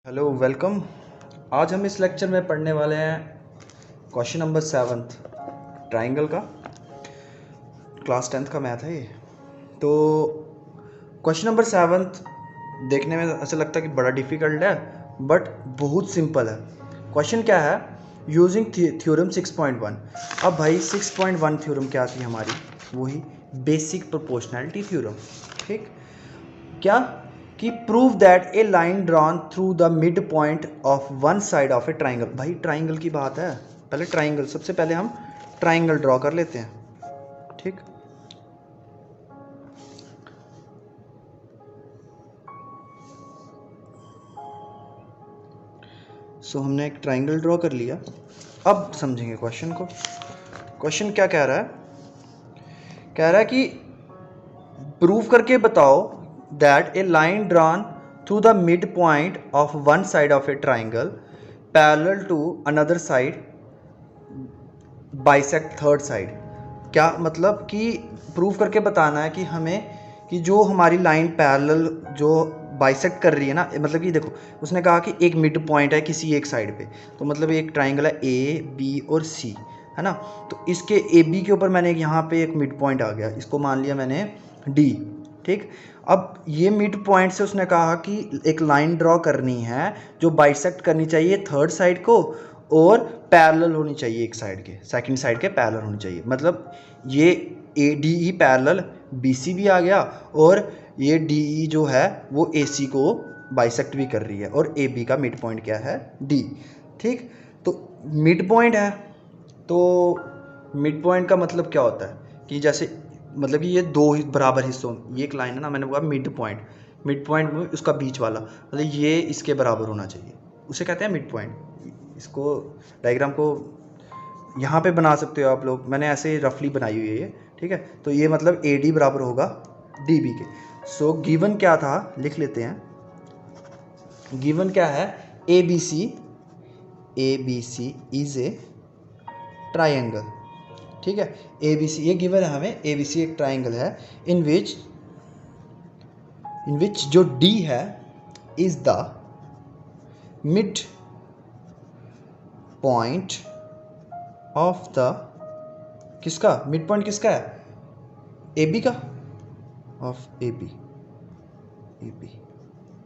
Hello welcome. आज हम इस लेक्चर में पढ़ने वाले हैं क्वेश्चन नंबर 7 ट्राइंगल का। क्लास 10th का मैथ है ये। तो क्वेश्चन नंबर 7 देखने में ऐसा लगता है कि बड़ा डिफ़िकल्ट है, बट बहुत सिंपल है। क्वेश्चन क्या है, यूजिंग थ्योरम 6.1। अब भाई 6.1 थ्योरम क्या थी हमारी, वही बेसिक प्रोपोर्शनैलिटी थ्योरम। ठीक, क्या कि prove that a line drawn through the mid point of one side of a triangle. भाई ट्राइंगल की बात है, पहले ट्राइंगल, सबसे पहले हम ट्राइंगल ड्रॉ कर लेते हैं। ठीक, सो हमने एक ट्राइंगल ड्रॉ कर लिया। अब समझेंगे क्वेश्चन को। क्वेश्चन क्या कह रहा है, कह रहा है कि प्रूव करके बताओ that a line drawn through the mid point of one side of a triangle parallel to another side bisect third side. क्या मतलब कि प्रूव करके बताना है कि हमें कि जो हमारी लाइन पैरेलल जो बाइसेक्ट कर रही है ना, मतलब कि देखो उसने कहा कि एक मिड पॉइंट है किसी एक साइड पे, तो मतलब एक ट्राइंगल है ए बी और सी, है ना। तो इसके ए बी के ऊपर मैंने यहाँ पे एक मिड पॉइंट आ गया, इसको मान लिया मैंने डी। ठीक, अब ये मिड पॉइंट से उसने कहा कि एक लाइन ड्रॉ करनी है जो बाइसेक्ट करनी चाहिए थर्ड साइड को और पैरेलल होनी चाहिए एक साइड के, सेकंड साइड के पैरेलल होनी चाहिए। मतलब ये A D E parallel B C भी आ गया, और ये डी ई जो है वो ए सी को बाइसेक्ट भी कर रही है, और ए बी का मिड पॉइंट क्या है, डी। ठीक, तो मिड पॉइंट है, तो मिड पॉइंट का मतलब क्या होता है कि जैसे मतलब कि ये दो बराबर हिस्सों, ये एक लाइन है ना, मैंने बोला मिड पॉइंट, मिड पॉइंट में उसका बीच वाला मतलब ये इसके बराबर होना चाहिए, उसे कहते हैं मिड पॉइंट। इसको डायग्राम को यहाँ पे बना सकते हो आप लोग, मैंने ऐसे रफली बनाई हुई है ये। ठीक है, तो ये मतलब ए डी बराबर होगा डी बी के। सो गिवन क्या था, लिख लेते हैं। गिवन क्या है, A B C is a triangle. ठीक है, ए बी सी ये गिवन है हमें, ए बी सी एक ट्राइंगल है इन विच जो डी है is the mid point of the, किसका मिड पॉइंट किसका है, ए बी का, ऑफ ए बी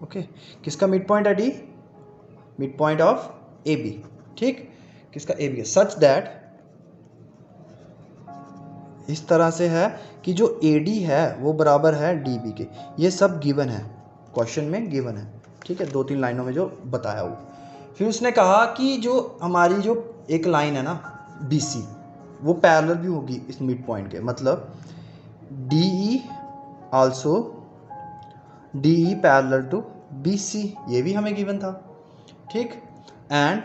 ओके। किसका मिड पॉइंट है D, mid point of A B. ठीक, किसका ए बी है, सच दैट, इस तरह से है कि जो ए डी है वो बराबर है डी बी के। ये सब गिवन है, क्वेश्चन में गिवन है। ठीक है, 2-3 लाइनों में जो बताया वो। फिर उसने कहा कि जो हमारी जो एक लाइन है ना बी सी, वो पैरेलल भी होगी इस मिड पॉइंट के, मतलब D E also D E parallel to B C, ये भी हमें गिवन था। ठीक, and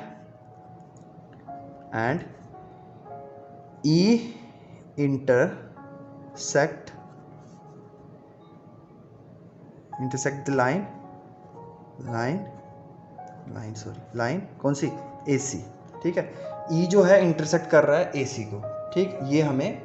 E intersect the line कौन सी, ए सी। ठीक है, ई जो है इंटरसेक्ट कर रहा है ए सी को। ठीक, ये हमें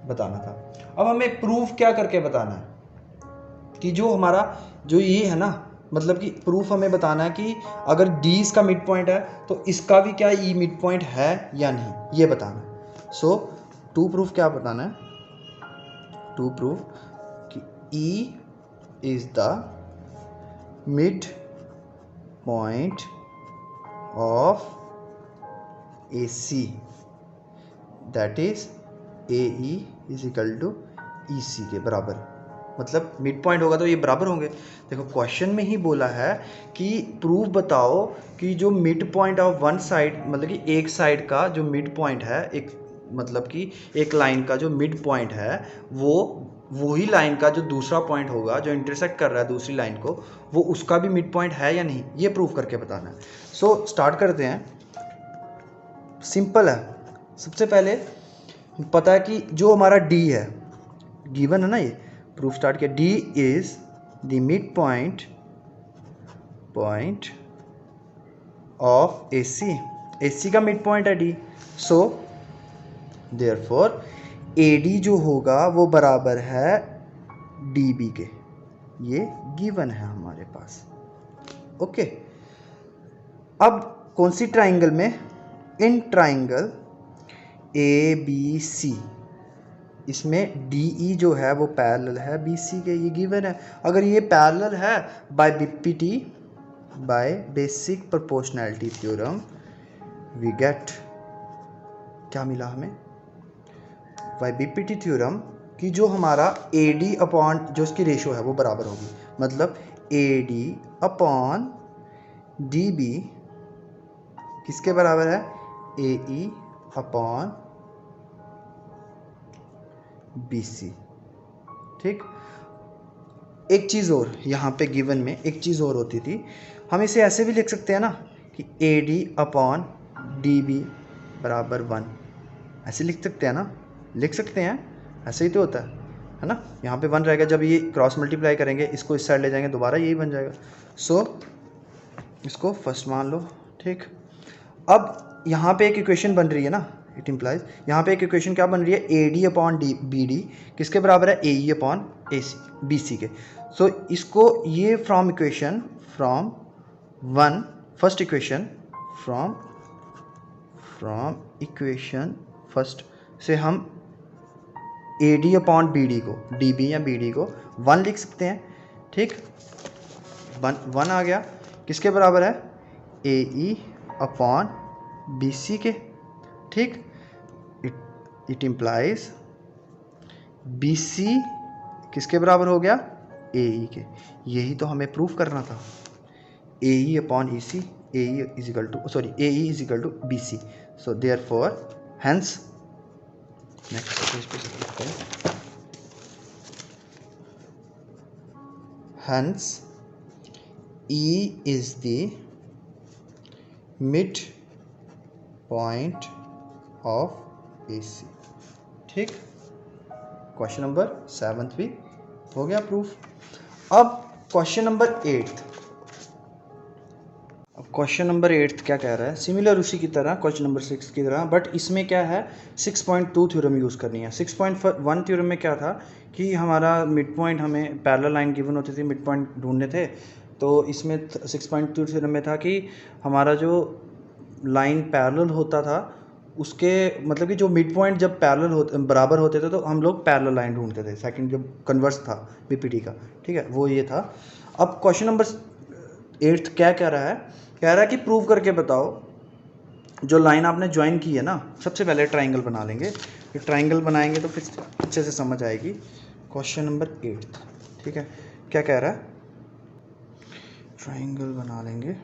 बताना था। अब हमें प्रूफ क्या करके बताना है कि जो हमारा जो ये है ना, मतलब कि प्रूफ हमें बताना है कि अगर डी इसका मिड पॉइंट है तो इसका भी क्या ई मिड पॉइंट है या नहीं, ये बताना है। सो टू प्रूफ क्या बताना है, टू प्रूफ कि E is the mid point of A C, that is A E is equal to E C के बराबर। मतलब मिड पॉइंट होगा तो ये बराबर होंगे। देखो क्वेश्चन में ही बोला है कि प्रूफ बताओ कि जो mid point of one side, मतलब कि एक साइड का जो मिड पॉइंट है, एक मतलब कि एक लाइन का जो मिड पॉइंट है वो वही लाइन का जो दूसरा पॉइंट होगा जो इंटरसेक्ट कर रहा है दूसरी लाइन को, वो उसका भी मिड पॉइंट है या नहीं, ये प्रूफ करके बताना है। सो स्टार्ट करते हैं। सिंपल है, सबसे पहले पता है कि जो हमारा डी है, गिवन है ना, ये प्रूफ स्टार्ट किया, D is the mid point of A C का मिड पॉइंट है D. So therefore A D जो होगा वो बराबर है डी बी के, ये गिवन है हमारे पास। ओके, अब कौन सी ट्राइंगल में, इन ट्राइंगल ABC, इसमें DE जो है वो पैरेलल है BC के, ये गिवन है। अगर ये पैरेलल है by BPT, by basic proportionality theorem, we get, क्या मिला हमें, बाय BPT थ्योरम कि जो हमारा AD अपॉन जो इसकी रेशो है वो बराबर होगी, मतलब AD अपॉन DB किसके बराबर है, AE अपॉन BC। ठीक, एक चीज़ और यहाँ पे गिवन में एक चीज़ और होती थी, हम इसे ऐसे भी लिख सकते हैं ना कि AD अपॉन DB बराबर 1, ऐसे लिख सकते हैं ना, लिख सकते हैं, ऐसे ही तो होता है ना। यहाँ पे 1 रहेगा, जब ये क्रॉस मल्टीप्लाई करेंगे इसको इस साइड ले जाएंगे दोबारा यही बन जाएगा। सो इसको फर्स्ट मान लो। ठीक, अब यहाँ पे एक इक्वेशन बन रही है ना, इट इम्प्लाइज, यहाँ पे एक इक्वेशन क्या बन रही है, AD अपॉन BD किसके बराबर है, AE अपॉन BC के। सो इसको ये from equation, from 1 first equation, from equation first से हम AD अपॉन BD को, DB या BD को 1 लिख सकते हैं। ठीक, 1 आ गया, किसके बराबर है, AE अपॉन BC के। ठीक, इट इम्प्लाइज BC किसके बराबर हो गया, AE के। यही तो हमें प्रूफ करना था, AE upon EC, AE is equal to, sorry, AE is equal to BC। So therefore hence, next page पे लिखते हैं, hence E is the mid point of AC। ठीक, क्वेश्चन नंबर 7 भी हो गया प्रूफ। अब क्वेश्चन नंबर 8, अब question number 8 क्या कह रहा है, सिमिलर उसी की तरह क्वेश्चन नंबर 6 की तरह, बट इसमें क्या है, 6.2 थ्योरम यूज़ करनी है। 6.1 थ्योरम में क्या था कि हमारा मिड पॉइंट, हमें पैरेलल लाइन गिवन होती थी, मिड पॉइंट ढूंढने थे। तो इसमें 6.2 थ्योरम में था कि हमारा जो लाइन पैरेलल होता था उसके, मतलब कि जो मिड पॉइंट जब पैरेलल होते बराबर होते थे तो हम लोग पैरेलल लाइन ढूंढते थे, सेकंड जब कन्वर्स था BPT का। ठीक है, वो ये था। अब क्वेश्चन नंबर 8 क्या कह रहा है, कह रहा है कि प्रूव करके बताओ, जो लाइन आपने ज्वाइन की है ना, सबसे पहले ट्राइंगल बना लेंगे, फिर ट्राइंगल बनाएंगे तो फिर अच्छे से समझ आएगी। क्वेश्चन नंबर 8, ठीक है, क्या कह रहा है, ट्राइंगल बना लेंगे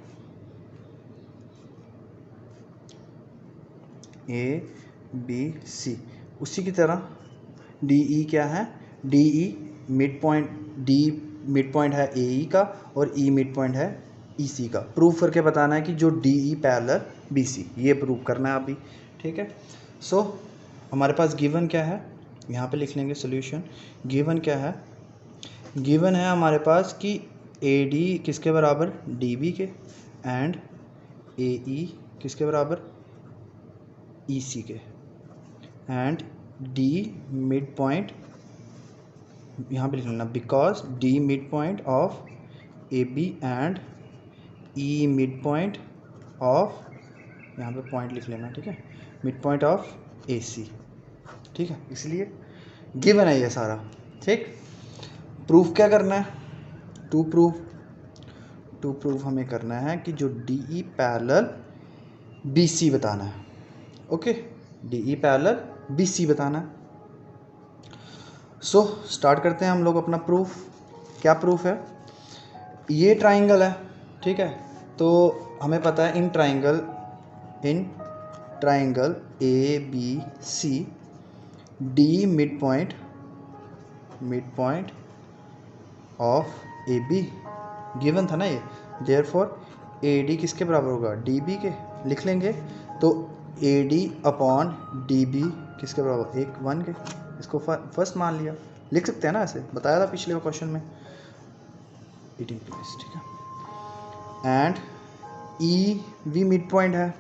ABC, उसी की तरह DE क्या है, DE mid point, D mid point है AE का और E मिड पॉइंट है EC का। प्रूफ करके बताना है कि जो DE पैरेलल BC, ये प्रूफ करना है अभी। ठीक है, सो हमारे पास गिवन क्या है, यहाँ पे लिख लेंगे सोल्यूशन। गिवन क्या है, गिवन है हमारे पास कि AD किसके बराबर, DB के, एंड AE किसके बराबर, EC के, एंड D मिड पॉइंट, यहाँ पे लिख लेना, because D mid point of AB and E mid point of, यहाँ पे पॉइंट लिख लेना, ठीक है, मिड पॉइंट ऑफ AC। ठीक है, इसलिए गिवन है ये सारा। ठीक, प्रूफ क्या करना है, टू प्रूफ हमें करना है कि जो DE पैरेलल BC बताना है। ओके, DE पैरेलल BC बताना है। सो स्टार्ट करते हैं हम लोग अपना प्रूफ। क्या प्रूफ है, ये ट्राइंगल है, ठीक है, तो हमें पता है in triangle ABC D mid point of AB given था ना ये, देयरफॉर AD किसके बराबर होगा, DB के। लिख लेंगे तो AD अपॉन DB किसके बराबर, 1 के। इसको फर्स्ट मान लिया, लिख सकते हैं ना, ऐसे बताया था पिछले क्वेश्चन में, इट इम्प्लाइज। ठीक है, एंड E भी मिड पॉइंट है,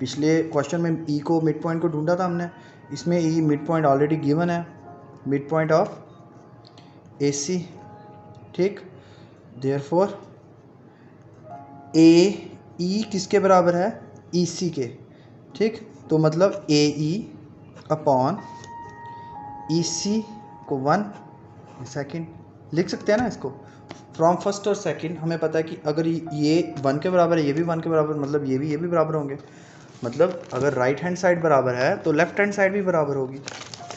पिछले क्वेश्चन में E को मिड पॉइंट को ढूंढा था हमने, इसमें E mid point already given है, मिड पॉइंट ऑफ AC। ठीक, देयरफॉर ई किसके बराबर है, ई सी के, ठीक। तो मतलब ए ई अपॉन ई सी को 1 सेकेंड लिख सकते हैं ना इसको। फ्रॉम फर्स्ट और सेकंड हमें पता है कि अगर ये 1 के बराबर है, ये भी 1 के बराबर, मतलब ये भी बराबर होंगे। मतलब अगर राइट हैंड साइड बराबर है तो लेफ्ट हैंड साइड भी बराबर होगी।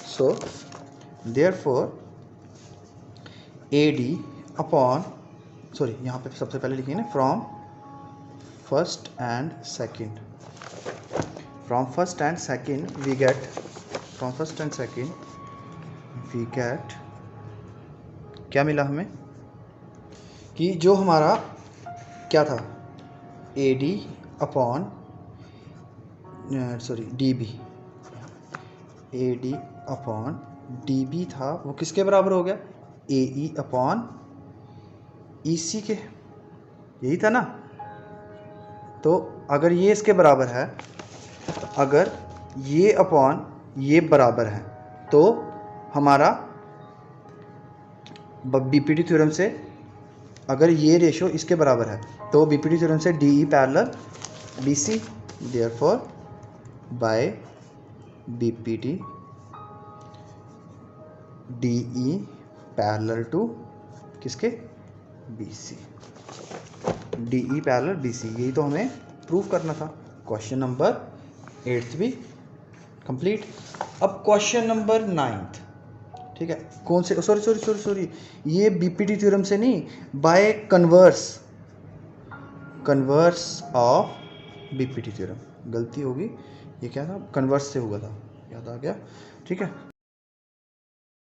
So therefore A D upon, sorry यहाँ पे सबसे पहले लिखिए ना, from first and second, from first and second we get, from first and second we get, क्या मिला हमें कि जो हमारा क्या था, A D upon sorry D B, A D upon D B था वो किसके बराबर हो गया, ए ई अपॉन ई सी के, यही था ना। तो अगर ये इसके बराबर है, अगर ये अपॉन ये बराबर है तो हमारा बीपीटी थ्योरम से, अगर ये रेशो इसके बराबर है तो बीपीटी थ्योरम से D E parallel B C, therefore by BPT D E parallel to किसके, B C, D E parallel B C, यही तो हमें प्रूव करना था। क्वेश्चन नंबर 8 भी कंप्लीट। अब क्वेश्चन नंबर 9, ठीक है, कौन से, सॉरी ये बीपीटी थ्योरम से नहीं, by converse of BPT theorem, गलती होगी, ये क्या था, कन्वर्स से हुआ था, याद आ गया, ठीक है।